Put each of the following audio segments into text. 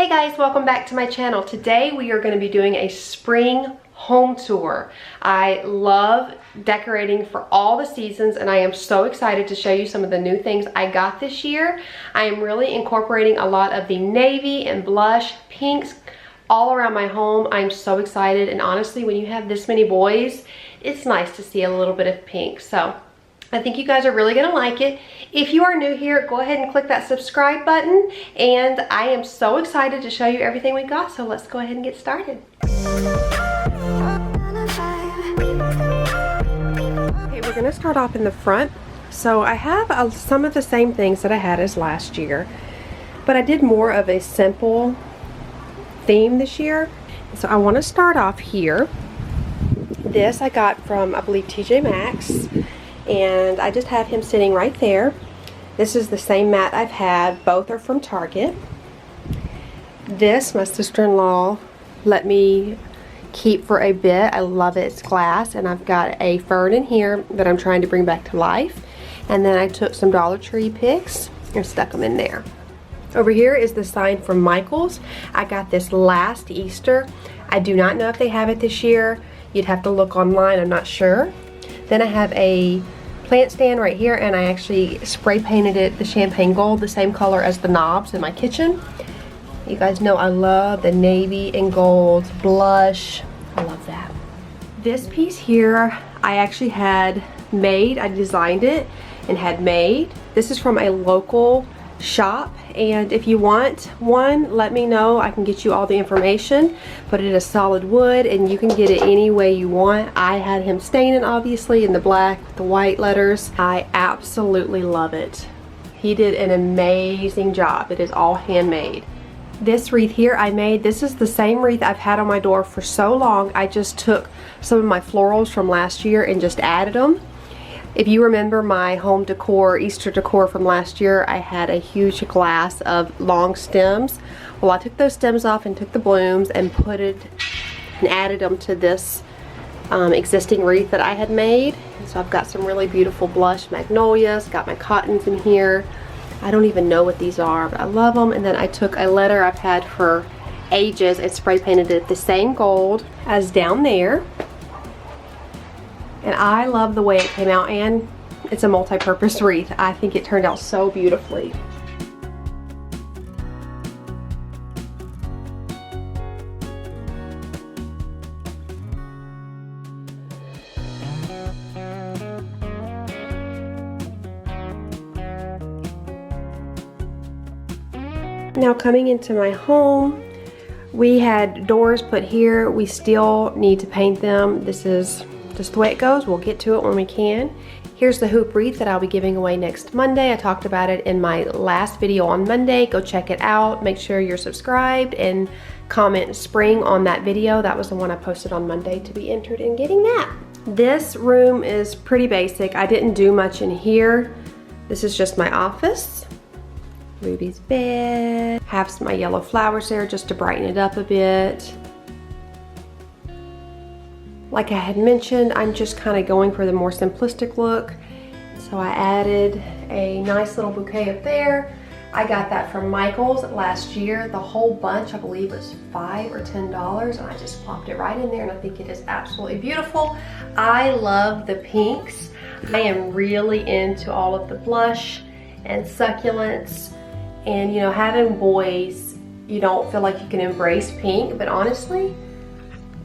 Hey guys, welcome back to my channel. Today we are going to be doing a spring home tour. I love decorating for all the seasons and I am so excited to show you some of the new things I got this year. I am really incorporating a lot of the navy and blush pinks all around my home. I'm so excited, and honestly when you have this many boys, it's nice to see a little bit of pink. So I think you guys are really gonna like it. If you are new here, go ahead and click that subscribe button, and I am so excited to show you everything we got, so let's go ahead and get started. Okay, we're gonna start off in the front. So I have some of the same things that I had as last year, but I did more of a simple theme this year. So I wanna start off here. This I got from, I believe, TJ Maxx. And I just have him sitting right there. This is the same mat I've had. Both are from Target. This my sister-in-law let me keep for a bit. I love it. It's glass, and I've got a fern in here that I'm trying to bring back to life. And then I took some Dollar Tree picks and stuck them in there. Over here is the sign from Michael's. I got this last Easter. I do not know if they have it this year. You'd have to look online, I'm not sure. Then I have a plant stand right here, and I actually spray painted it the champagne gold, the same color as the knobs in my kitchen. You guys know I love the navy and gold blush. I love that. This piece here I actually had made. I designed it and had made. This is from a local shop, and if you want one, let me know. I can get you all the information, but it is solid wood and you can get it any way you want. I had him stain it obviously in the black with the white letters. I absolutely love it. He did an amazing job. It is all handmade. This wreath here I made. This is the same wreath I've had on my door for so long. I just took some of my florals from last year and just added them. If you remember my home decor, Easter decor from last year, I had a huge glass of long stems. Well, I took those stems off and took the blooms and put it and added them to this existing wreath that I had made. And so I've got some really beautiful blush magnolias, got my cottons in here. I don't even know what these are, but I love them. And then I took a letter I've had for ages and spray painted it the same gold as down there. And I love the way it came out, and it's a multi-purpose wreath. I think it turned out so beautifully. Now coming into my home, we had doors put here. We still need to paint them. This is just the way it goes. We'll get to it when we can. Here's the hoop wreath that I'll be giving away next Monday. I talked about it in my last video on Monday. Go check it out. Make sure you're subscribed and comment spring on that video. That was the one I posted on Monday to be entered in getting that. This room is pretty basic. I didn't do much in here. This is just my office. Ruby's bed. Have some of my yellow flowers there just to brighten it up a bit. Like I had mentioned, I'm just kind of going for the more simplistic look. So I added a nice little bouquet up there. I got that from Michael's last year. The whole bunch, I believe, was $5 or $10, and I just plopped it right in there, and I think it is absolutely beautiful. I love the pinks. I am really into all of the blush and succulents. And you know, having boys, you don't feel like you can embrace pink, but honestly,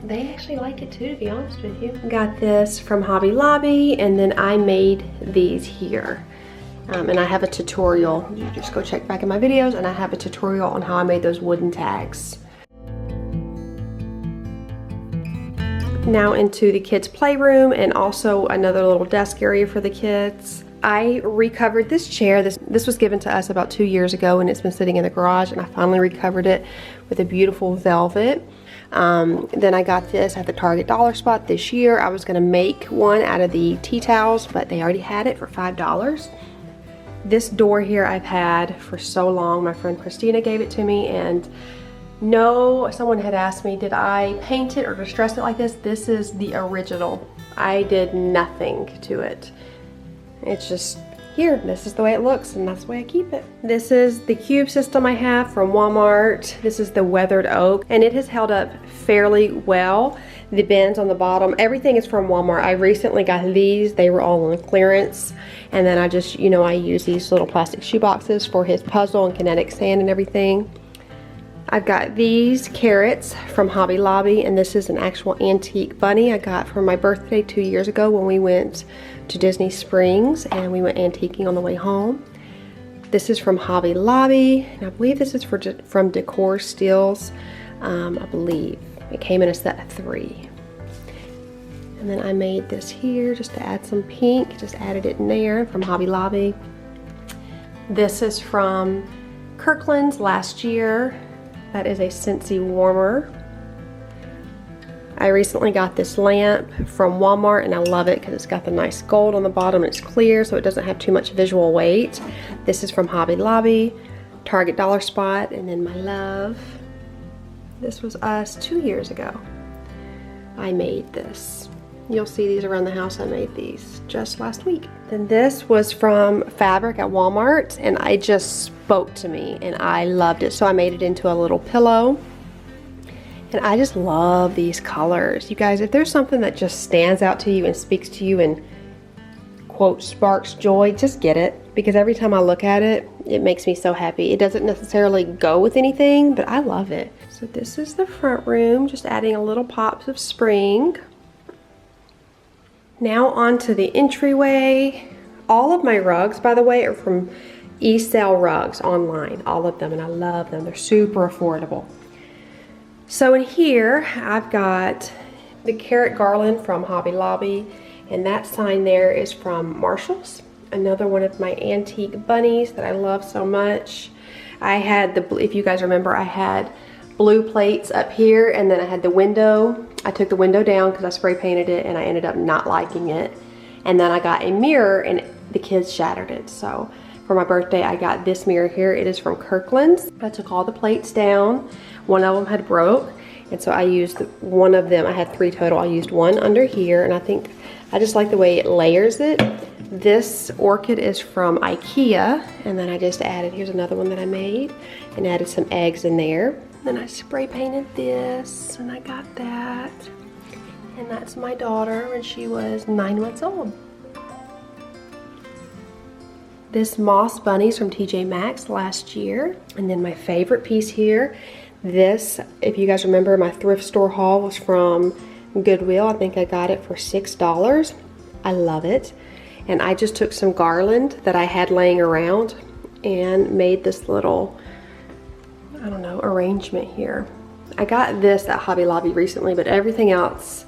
they actually like it too, to be honest with you. Got this from Hobby Lobby, and then I made these here. And I have a tutorial. You just go check back in my videos, and I have a tutorial on how I made those wooden tags. Now into the kids' playroom, and also another little desk area for the kids. I recovered this chair. This was given to us about 2 years ago, and it's been sitting in the garage, and I finally recovered it with a beautiful velvet. Then I got this at the Target dollar spot this year. I was gonna make one out of the tea towels, but they already had it for $5. This door here I've had for so long. My friend Christina gave it to me, and no, someone had asked me, did I paint it or distress it like this? This is the original. I did nothing to it. It's just here, this is the way it looks, and that's the way I keep it. This is the cube system I have from Walmart. This is the weathered oak, and it has held up fairly well. The bends on the bottom, everything is from Walmart. I recently got these, they were all on clearance, and then I just, you know, I use these little plastic shoe boxes for his puzzle and kinetic sand and everything. I've got these carrots from Hobby Lobby, and this is an actual antique bunny I got for my birthday 2 years ago when we went to Disney Springs and we went antiquing on the way home. This is from Hobby Lobby, and I believe this is from Decor Steels. I believe it came in a set of 3. And then I made this here just to add some pink, just added it in there from Hobby Lobby. This is from Kirkland's last year. That is a Scentsy warmer. I recently got this lamp from Walmart, and I love it because it's got the nice gold on the bottom and it's clear, so it doesn't have too much visual weight. This is from Hobby Lobby, Target Dollar Spot, and then my love. This was us 2 years ago. I made this. You'll see these around the house. I made these just last week. Then this was from Fabric at Walmart, and it just spoke to me and I loved it. So I made it into a little pillow. And I just love these colors. You guys, if there's something that just stands out to you and speaks to you and quote sparks joy, just get it. Because every time I look at it, it makes me so happy. It doesn't necessarily go with anything, but I love it. So this is the front room, just adding a little pops of spring. Now onto the entryway. All of my rugs, by the way, are from eSale Rugs online, all of them, and I love them. They're super affordable. So in here, I've got the carrot garland from Hobby Lobby, and that sign there is from Marshall's. Another one of my antique bunnies that I love so much. I had if you guys remember, I had blue plates up here, and then I had the window. I took the window down because I spray painted it and I ended up not liking it. And then I got a mirror and the kids shattered it. So for my birthday, I got this mirror here. It is from Kirkland's. I took all the plates down. One of them had broke, and so I used one of them. I had 3 total. I used one under here, and I think I just like the way it layers it. This orchid is from IKEA, and then I just added, here's another one that I made, and added some eggs in there. Then I spray painted this, and I got that. And that's my daughter when she was 9 months old. This moss bunny's from TJ Maxx last year. And then my favorite piece here, this, if you guys remember, my thrift store haul was from Goodwill. I think I got it for $6. I love it. And I just took some garland that I had laying around and made this little, I don't know, arrangement here. I got this at Hobby Lobby recently, but everything else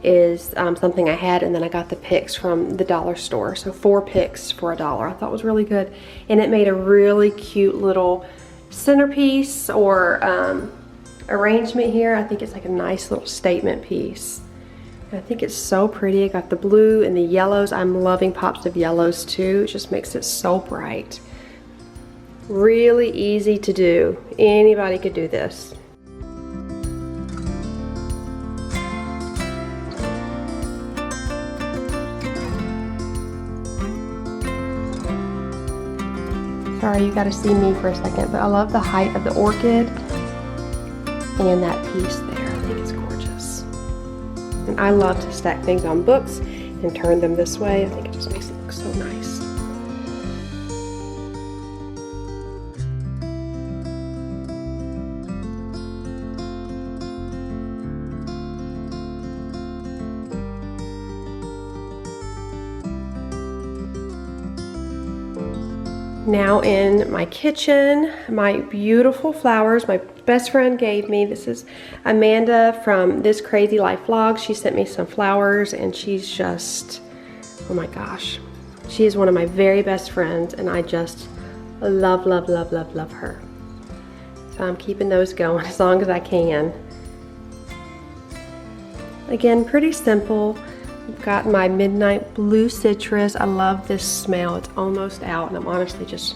is something I had, and then I got the picks from the dollar store. So 4 picks for $1. I thought it was really good. And it made a really cute little centerpiece or arrangement here. I think it's like a nice little statement piece. I think it's so pretty. I got the blue and the yellows. I'm loving pops of yellows too. It just makes it so bright. Really easy to do. Anybody could do this. Sorry, you gotta see me for a second, but I love the height of the orchid and that piece there. I think it's gorgeous. And I love to stack things on books and turn them this way. I think it just makes it look so nice. Now in my kitchen, my beautiful flowers my best friend gave me. This is Amanda from This Crazy Life Vlog. She sent me some flowers, and she's just, oh my gosh. She is one of my very best friends, and I just love, love, love, love, love her. So I'm keeping those going as long as I can. Again, pretty simple. I've got my Midnight Blue Citrus. I love this smell. It's almost out, and I'm honestly just,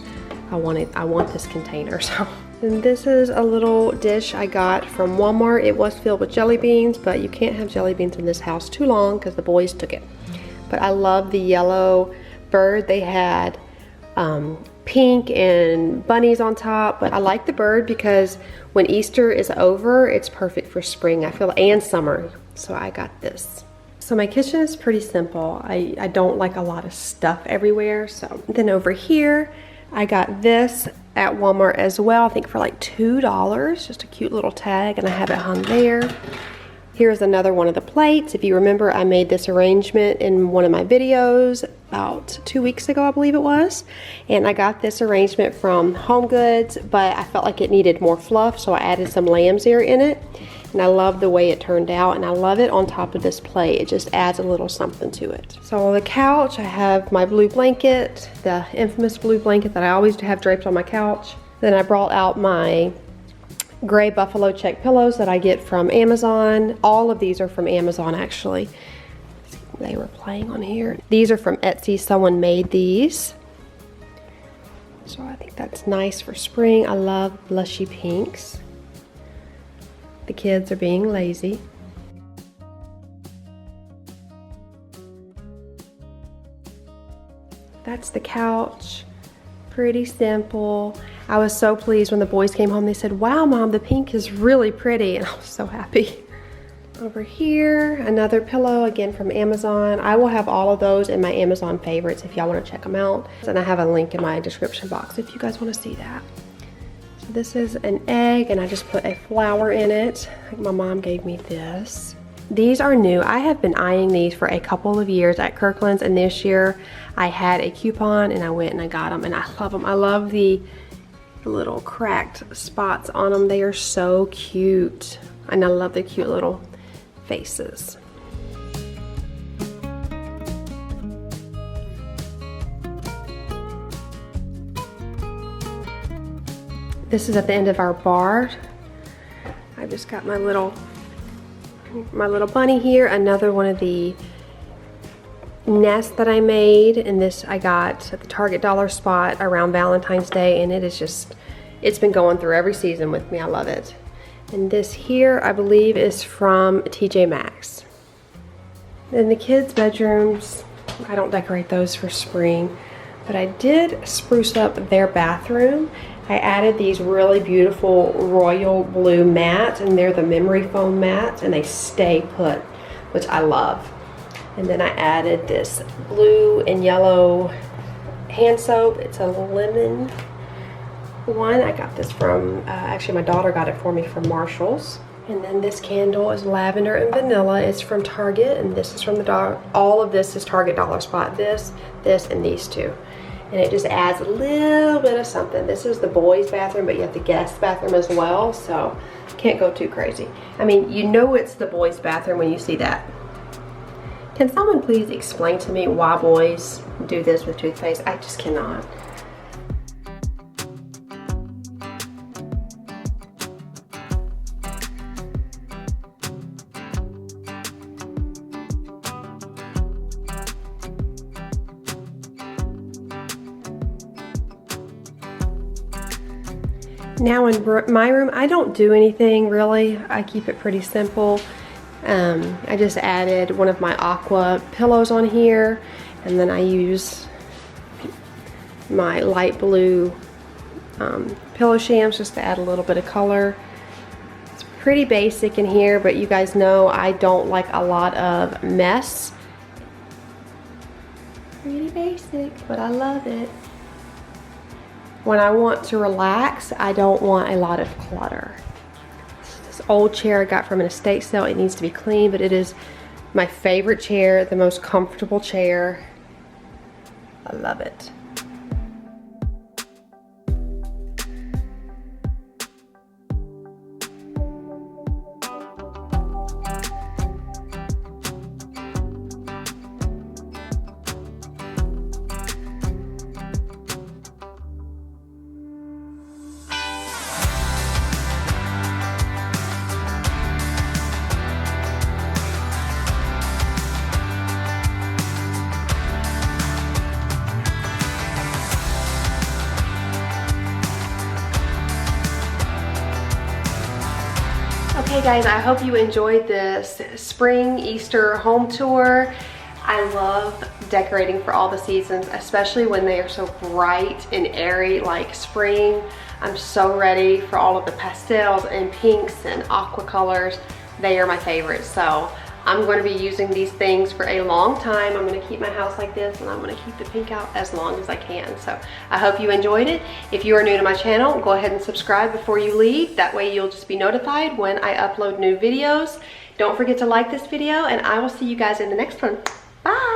I want this container. So, and this is a little dish I got from Walmart. It was filled with jelly beans, but you can't have jelly beans in this house too long because the boys took it. But I love the yellow bird they had pink and bunnies on top, but I like the bird because when Easter is over, it's perfect for spring, I feel, and summer. So I got this. So my kitchen is pretty simple. I don't like a lot of stuff everywhere. So then over here, I got this at Walmart as well, I think for like $2, just a cute little tag, and I have it hung there. Here's another one of the plates. If you remember, I made this arrangement in one of my videos about 2 weeks ago, I believe it was. And I got this arrangement from Home Goods, but I felt like it needed more fluff, so I added some lamb's ear in it. And I love the way it turned out, and I love it on top of this plate. It just adds a little something to it. So on the couch, I have my blue blanket, the infamous blue blanket that I always have draped on my couch. Then I brought out my gray buffalo check pillows that I get from Amazon. All of these are from Amazon, actually. They were playing on here. These are from Etsy. Someone made these. So I think that's nice for spring. I love blushy pinks. The kids are being lazy. That's the couch. Pretty simple. I was so pleased when the boys came home. They said, "Wow, Mom, the pink is really pretty." And I was so happy. Over here, another pillow, again from Amazon. I will have all of those in my Amazon favorites if y'all want to check them out. And I have a link in my description box if you guys want to see that. So this is an egg, and I just put a flower in it. Like my mom gave me this. These are new. I have been eyeing these for a couple of years at Kirkland's, and this year I had a coupon and I went and I got them, and I love them. I love the little cracked spots on them. They are so cute, and I love the cute little faces. This is at the end of our bar. I just got my little bunny here. Another one of the nests that I made, and this I got at the Target dollar spot around Valentine's Day, and it is just, it's been going through every season with me. I love it. And this here I believe is from TJ Maxx. Then the kids' bedrooms, I don't decorate those for spring, but I did spruce up their bathroom. I added these really beautiful royal blue mats, and they're the memory foam mats, and they stay put, which I love. And then I added this blue and yellow hand soap. It's a lemon one. I got this from, actually my daughter got it for me from Marshall's. And then this candle is lavender and vanilla. It's from Target, and this is from the dollar. All of this is Target dollar spot. This, and these two. And it just adds a little bit of something. This is the boys' bathroom, but you have the guest bathroom as well, so can't go too crazy. I mean, you know it's the boys' bathroom when you see that. Can someone please explain to me why boys do this with toothpaste? I just cannot. Now in my room, I don't do anything really. I keep it pretty simple. I just added one of my aqua pillows on here, and then I use my light blue pillow shams just to add a little bit of color. It's pretty basic in here, but you guys know I don't like a lot of mess. Pretty basic, but I love it. When I want to relax, I don't want a lot of clutter. This old chair I got from an estate sale. It needs to be clean, but it is my favorite chair, the most comfortable chair. I love it. Okay guys, I hope you enjoyed this spring Easter home tour. I love decorating for all the seasons, especially when they are so bright and airy like spring. I'm so ready for all of the pastels and pinks and aqua colors. They are my favorites. So I'm going to be using these things for a long time. I'm going to keep my house like this, and I'm going to keep the pink out as long as I can. So I hope you enjoyed it. If you are new to my channel, go ahead and subscribe before you leave. That way you'll just be notified when I upload new videos. Don't forget to like this video, and I will see you guys in the next one. Bye.